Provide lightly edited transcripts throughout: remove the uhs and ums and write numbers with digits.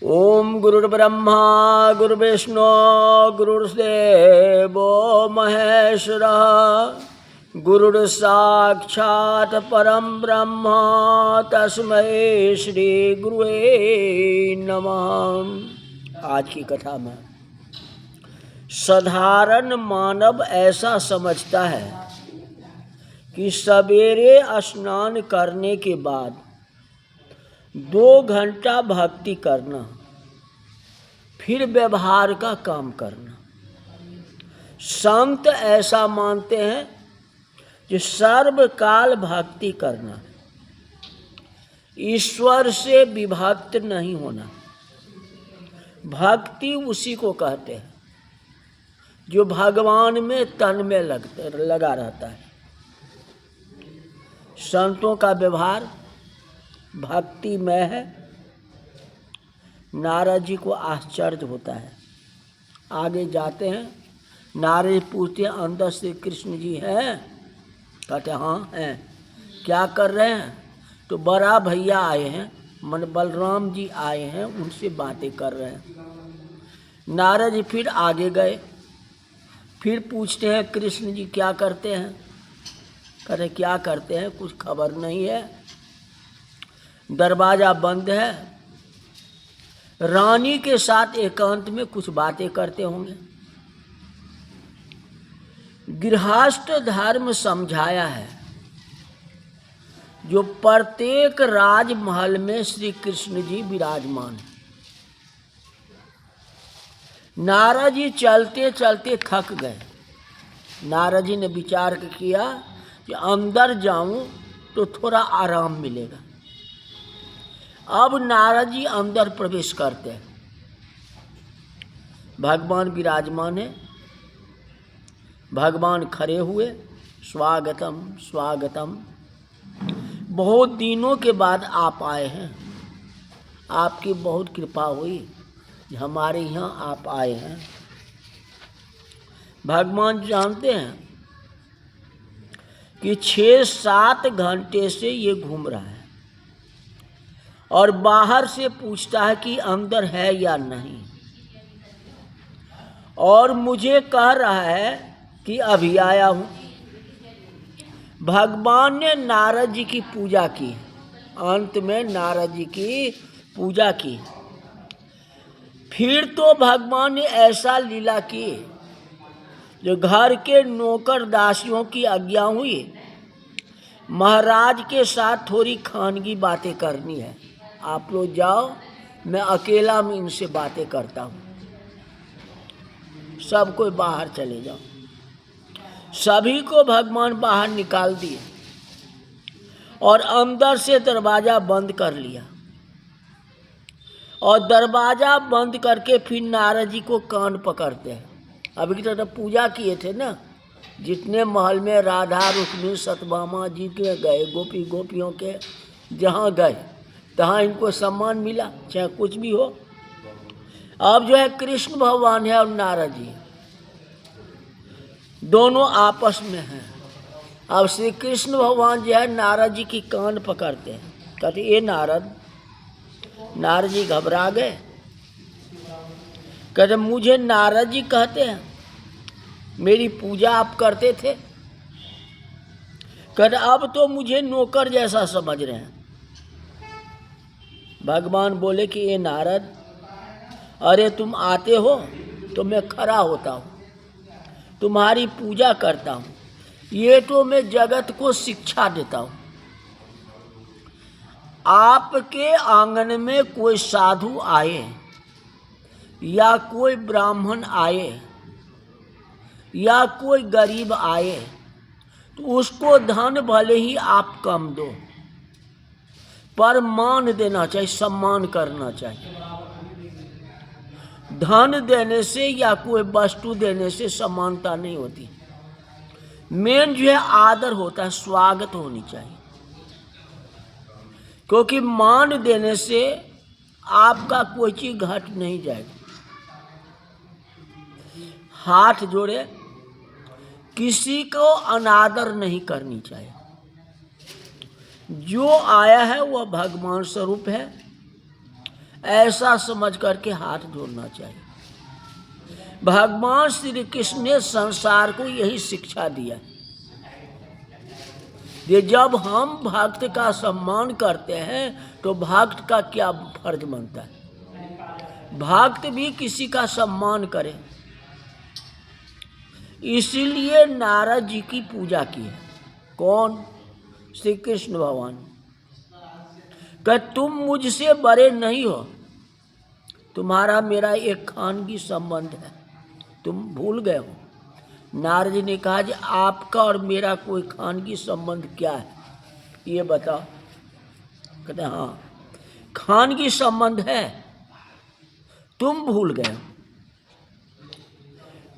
ओम गुरुर्ब्रह्मा गुरुर्विष्णु गुरुर्देवो महेश्वरः गुरुर्साक्षात् परम ब्रह्म तस्मै श्री गुरुवे नमः। आज की कथा में साधारण मानव ऐसा समझता है कि सवेरे स्नान करने के बाद 2 घंटा भक्ति करना, फिर व्यवहार का काम करना। संत ऐसा मानते हैं कि सर्वकाल भक्ति करना, ईश्वर से विभक्त नहीं होना। भक्ति उसी को कहते हैं जो भगवान में तन में लगा रहता है। संतों का व्यवहार भक्ति में है। नारद जी को आश्चर्य होता है। आगे जाते हैं, नारद पूछते हैं अंदर से कृष्ण जी हैं? कहते हाँ हैं। क्या कर रहे हैं? तो बड़ा भैया आए हैं, मन बलराम जी आए हैं, उनसे बातें कर रहे हैं। नारद जी फिर आगे गए, फिर पूछते हैं कृष्ण जी क्या करते हैं? कहते क्या करते हैं, कुछ खबर नहीं है, दरवाजा बंद है, रानी के साथ एकांत में कुछ बातें करते होंगे। गृहस्थ धर्म समझाया है जो प्रत्येक राजमहल में श्री कृष्ण जी विराजमान है। नारद जी चलते चलते थक गए। नारद जी ने विचार किया कि अंदर जाऊं तो थोड़ा आराम मिलेगा। अब नारद जी अंदर प्रवेश करते हैं। भगवान विराजमान है। भगवान खड़े हुए, स्वागतम स्वागतम, बहुत दिनों के बाद आप आए हैं, आपकी बहुत कृपा हुई, हमारे यहाँ आप आए हैं। भगवान जानते हैं कि 6-7 घंटे से ये घूम रहा है और बाहर से पूछता है कि अंदर है या नहीं, और मुझे कह रहा है कि अभी आया हूँ। भगवान ने नारद जी की पूजा की। अंत में नारद जी की पूजा की। फिर तो भगवान ने ऐसा लीला की जो घर के नौकर दासियों की आज्ञा हुई, महाराज के साथ थोड़ी खानगी बातें करनी है, आप लोग जाओ, मैं अकेला में इनसे बातें करता हूँ। सब कोई बाहर चले जाओ। सभी को भगवान बाहर निकाल दिए और अंदर से दरवाजा बंद कर लिया। और दरवाजा बंद करके फिर नारद जी को कान पकड़ते हैं। अभी की तरह पूजा किए थे ना, जितने महल में राधा रुक्मिणी सत्यभामा जी के गए, गोपी गोपियों के जहाँ गए तहाँ इनको सम्मान मिला, चाहे कुछ भी हो। अब जो है कृष्ण भगवान है और नारद जी दोनों आपस में हैं। अब श्री कृष्ण भगवान जो है नारद जी की कान पकड़ते हैं। कहते ये नारद। नारद जी घबरा गए। कहते मुझे नारद जी कहते हैं, मेरी पूजा आप करते थे। कहते अब तो मुझे नौकर जैसा समझ रहे हैं। भगवान बोले कि ये नारद, अरे तुम आते हो तो मैं खड़ा होता हूँ, तुम्हारी पूजा करता हूँ, ये तो मैं जगत को शिक्षा देता हूँ। आपके आंगन में कोई साधु आए या कोई ब्राह्मण आए या कोई गरीब आए तो उसको धन भले ही आप कम दो, पर मान देना चाहिए, सम्मान करना चाहिए। धन देने से या कोई वस्तु देने से समानता नहीं होती। मेन जो है आदर होता है, स्वागत होनी चाहिए। क्योंकि मान देने से आपका कोई चीज घट नहीं जाएगी। हाथ जोड़े, किसी को अनादर नहीं करनी चाहिए। जो आया है वह भगवान स्वरूप है। ऐसा समझ करके हाथ जोड़ना चाहिए। भगवान श्री कृष्ण ने संसार को यही शिक्षा दिया। ये जब हम भक्त का सम्मान करते हैं तो भक्त का क्या फर्ज बनता है, भक्त भी किसी का सम्मान करे। इसीलिए नारद जी की पूजा की है। कौन? श्री कृष्ण भगवान। कि तुम मुझसे बड़े नहीं हो, तुम्हारा मेरा एक खानगी संबंध है, तुम भूल गए हो। नारद जी ने कहा कि आपका और मेरा कोई खानगी संबंध क्या है, ये बताओ। कहते हाँ, खानगी संबंध है, तुम भूल गए हो।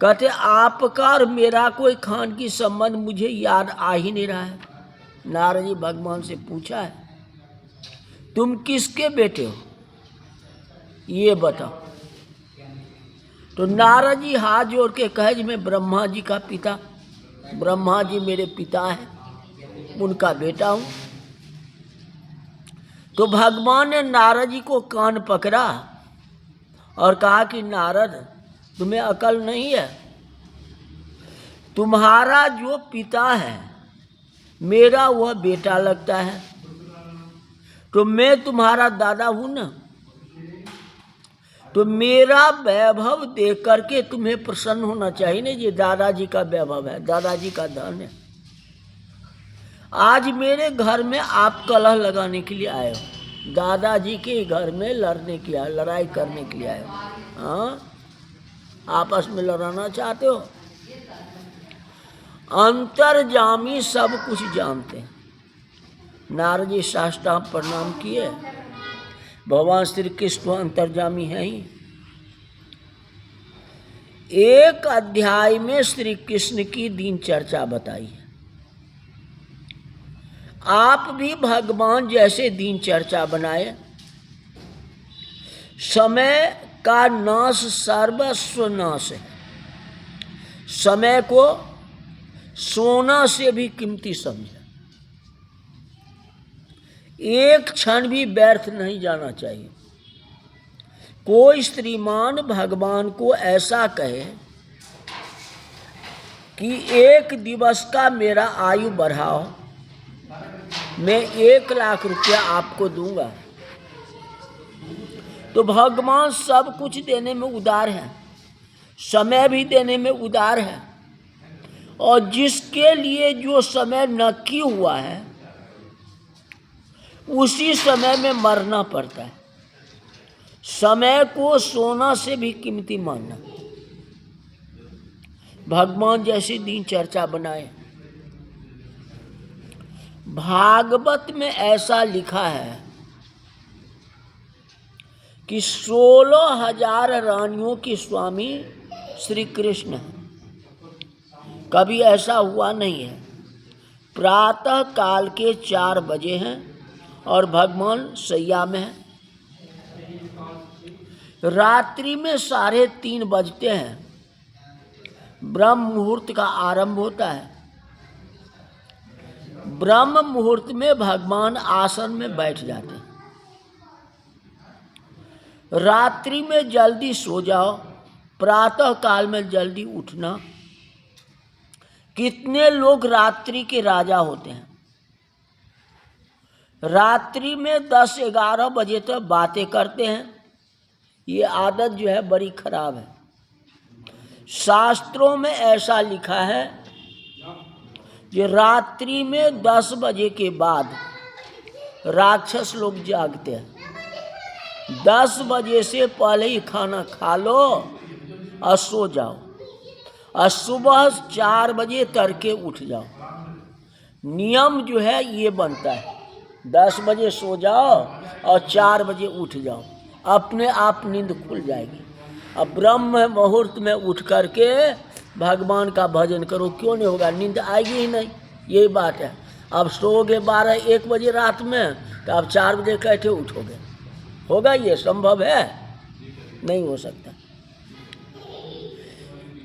कहते आपका और मेरा कोई खानगी संबंध मुझे याद आ ही नहीं रहा है। नारद जी भगवान से पूछा है, तुम किसके बेटे हो, ये बताओ। तो नारद जी हाथ जोड़ के कहे जी मैं ब्रह्मा जी का पिता, ब्रह्मा जी मेरे पिता हैं, उनका बेटा हूँ। तो भगवान ने नारद जी को कान पकड़ा और कहा कि नारद, तुम्हें अकल नहीं है, तुम्हारा जो पिता है मेरा वह बेटा लगता है, तो मैं तुम्हारा दादा हूं ना, तो मेरा वैभव देख करके तुम्हें प्रसन्न होना चाहिए ना। ये दादाजी का वैभव है, दादाजी का धन है। आज मेरे घर में आप कलह लगाने के लिए आए हो, दादाजी के घर में लड़ने के लिए, लड़ाई करने के लिए आए हो। हाँ, आपस में लड़ाना चाहते हो। अंतर्जामी सब कुछ जानते हैं। नारद जी साष्टांग प्रणाम किए। भगवान श्री कृष्ण अंतर्जामी है ही। एक अध्याय में श्री कृष्ण की दिनचर्या बताई है। आप भी भगवान जैसे दिनचर्या बनाए। समय का नाश सर्वस्व नाश है। समय को सोना से भी कीमती समझे। एक क्षण भी व्यर्थ नहीं जाना चाहिए। कोई श्रीमान भगवान को ऐसा कहे कि 1 दिवस का मेरा आयु बढ़ाओ, मैं 1 लाख रुपया आपको दूंगा, तो भगवान सब कुछ देने में उदार है, समय भी देने में उदार है। और जिसके लिए जो समय नक्की हुआ है उसी समय में मरना पड़ता है। समय को सोना से भी कीमती मानना। भगवान जैसी दिनचर्या बनाए। भागवत में ऐसा लिखा है कि 16,000 रानियों की स्वामी श्री कृष्ण है। कभी ऐसा हुआ नहीं है। प्रातः काल के 4 बजे हैं और भगवान सैया में है। रात्रि में 3:30 बजते हैं, ब्रह्म मुहूर्त का आरंभ होता है। ब्रह्म मुहूर्त में भगवान आसन में बैठ जाते हैं। रात्रि में जल्दी सो जाओ, प्रातः काल में जल्दी उठना। कितने लोग रात्रि के राजा होते हैं। रात्रि में 10-11 बजे तक बातें करते हैं। ये आदत जो है बड़ी खराब है। शास्त्रों में ऐसा लिखा है कि रात्रि में 10 बजे के बाद राक्षस लोग जागते हैं। 10 बजे से पहले ही खाना खा लो और सो जाओ, और सुबह 4 बजे तड़के उठ जाओ। नियम जो है ये बनता है, 10 बजे सो जाओ और 4 बजे उठ जाओ, अपने आप नींद खुल जाएगी। अब ब्रह्म मुहूर्त में उठ करके भगवान का भजन करो, क्यों नहीं होगा? नींद आएगी ही नहीं, यही बात है। अब सोओगे 12-1 बजे रात में, तो आप 4 बजे कैसे उठोगे? होगा? ये संभव है? नहीं हो सकता।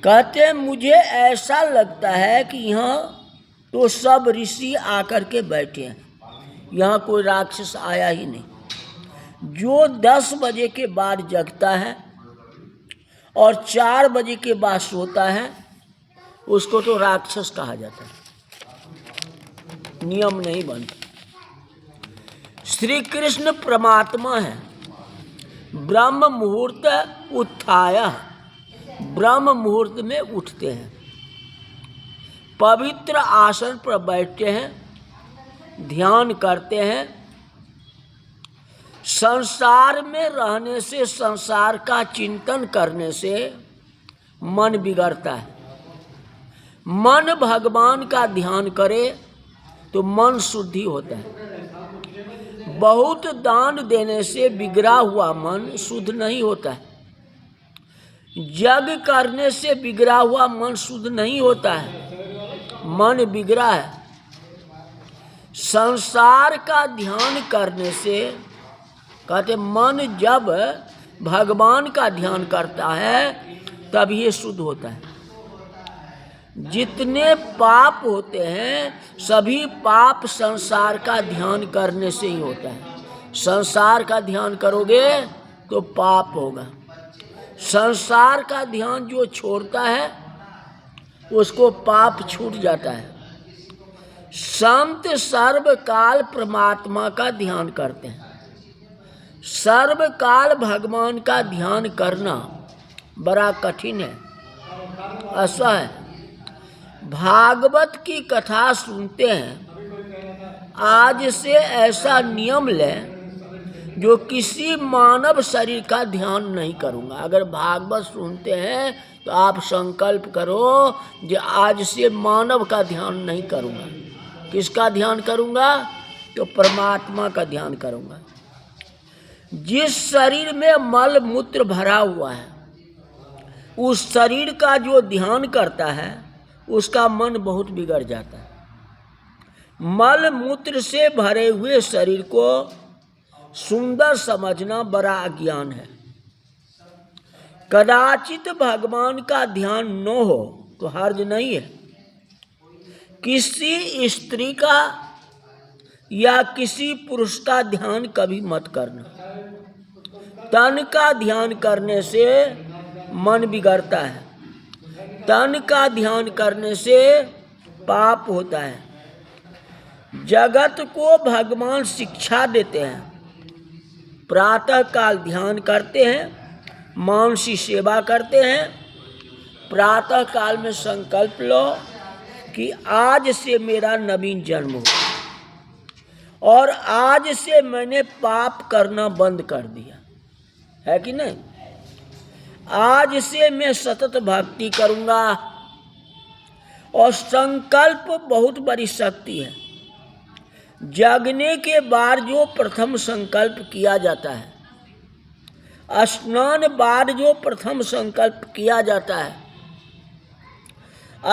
कहते मुझे ऐसा लगता है कि यहाँ तो सब ऋषि आकर के बैठे हैं, यहाँ कोई राक्षस आया ही नहीं। जो 10 बजे के बाद जगता है और 4 बजे के बाद सोता है उसको तो राक्षस कहा जाता है, नियम नहीं बनता। श्री कृष्ण परमात्मा है। ब्रह्म मुहूर्त उत्थाय, ब्रह्म मुहूर्त में उठते हैं, पवित्र आसन पर बैठते हैं, ध्यान करते हैं। संसार में रहने से, संसार का चिंतन करने से मन बिगड़ता है। मन भगवान का ध्यान करे तो मन शुद्धि होता है। बहुत दान देने से बिगड़ा हुआ मन शुद्ध नहीं होता है। यज्ञ करने से बिगड़ा हुआ मन शुद्ध नहीं होता है, मन बिगड़ा है। संसार का ध्यान करने से, कहते मन जब भगवान का ध्यान करता है तब ये शुद्ध होता है। जितने पाप होते हैं सभी पाप संसार का ध्यान करने से ही होता है। संसार का ध्यान करोगे तो पाप होगा। संसार का ध्यान जो छोड़ता है उसको पाप छूट जाता है। संत सर्वकाल परमात्मा का ध्यान करते हैं। सर्वकाल भगवान का ध्यान करना बड़ा कठिन है, ऐसा है। भागवत की कथा सुनते हैं, आज से ऐसा नियम लें जो किसी मानव शरीर का ध्यान नहीं करूँगा। अगर भागवत सुनते हैं तो आप संकल्प करो कि आज से मानव का ध्यान नहीं करूँगा। किसका ध्यान करूँगा? तो परमात्मा का ध्यान करूँगा। जिस शरीर में मल मूत्र भरा हुआ है उस शरीर का जो ध्यान करता है उसका मन बहुत बिगड़ जाता है। मल मूत्र से भरे हुए शरीर को सुंदर समझना बड़ा अज्ञान है। कदाचित भगवान का ध्यान न हो तो हर्ज नहीं है। किसी स्त्री का या किसी पुरुष का ध्यान कभी मत करना। तन का ध्यान करने से मन बिगड़ता है। तन का ध्यान करने से पाप होता है। जगत को भगवान शिक्षा देते हैं। प्रातः काल ध्यान करते हैं, मानसी सेवा करते हैं। प्रातः काल में संकल्प लो कि आज से मेरा नवीन जन्म हो और आज से मैंने पाप करना बंद कर दिया है कि नहीं। आज से मैं सतत भक्ति करूँगा। और संकल्प बहुत बड़ी शक्ति है। जागने के बाद जो प्रथम संकल्प किया जाता है, स्नान बाद जो प्रथम संकल्प किया जाता है,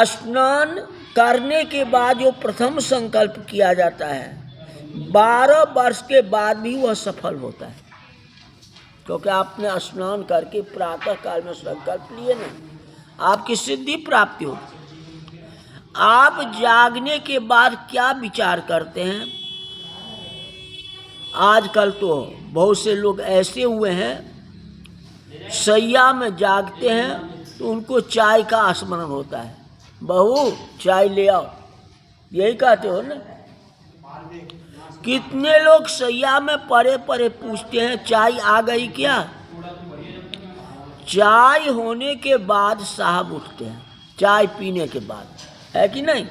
स्नान करने के बाद जो प्रथम संकल्प किया जाता है 12 वर्ष के बाद भी वह सफल होता है। क्योंकि आपने स्नान करके प्रातः काल में संकल्प लिए ना, आपकी सिद्धि प्राप्ति हो। आप जागने के बाद क्या विचार करते हैं? आजकल तो बहुत से लोग ऐसे हुए हैं, सैया में जागते हैं तो उनको चाय का स्मरण होता है। बहू चाय ले आओ, यही कहते हो ना। कितने लोग सैया में पड़े पड़े पूछते हैं चाय आ गई क्या? चाय होने के बाद साहब उठते हैं, चाय पीने के बाद, है कि नहीं।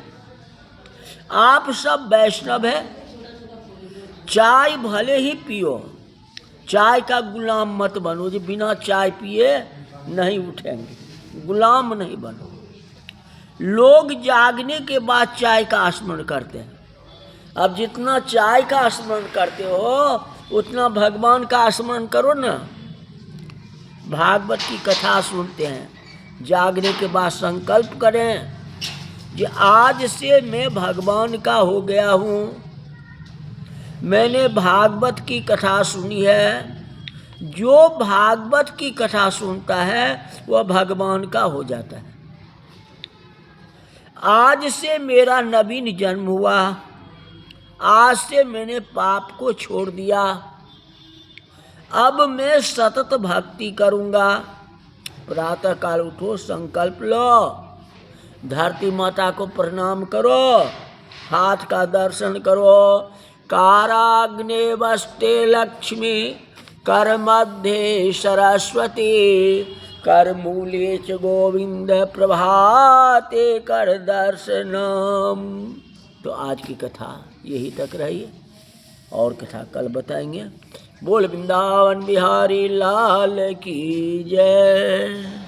आप सब वैष्णव है, चाय भले ही पियो, चाय का गुलाम मत बनो जो बिना चाय पिए नहीं उठेंगे। गुलाम नहीं बनो। लोग जागने के बाद चाय का स्मरण करते हैं। अब जितना चाय का स्मरण करते हो उतना भगवान का स्मरण करो ना। भागवत की कथा सुनते हैं, जागने के बाद संकल्प करें कि आज से मैं भगवान का हो गया हूँ। मैंने भागवत की कथा सुनी है। जो भागवत की कथा सुनता है वह भगवान का हो जाता है। आज से मेरा नवीन जन्म हुआ। आज से मैंने पाप को छोड़ दिया। अब मैं सतत भक्ति करूँगा। प्रातः काल उठो, संकल्प लो, धरती माता को प्रणाम करो, हाथ का दर्शन करो। काराग्ने वस्ते लक्ष्मी, कर मध्य सरस्वती, कर मूले च गोविंद, प्रभाते कर दर्शनम। तो आज की कथा यही तक रही, और कथा कल बताएंगे। बोल वृंदावन बिहारी लाल की जय।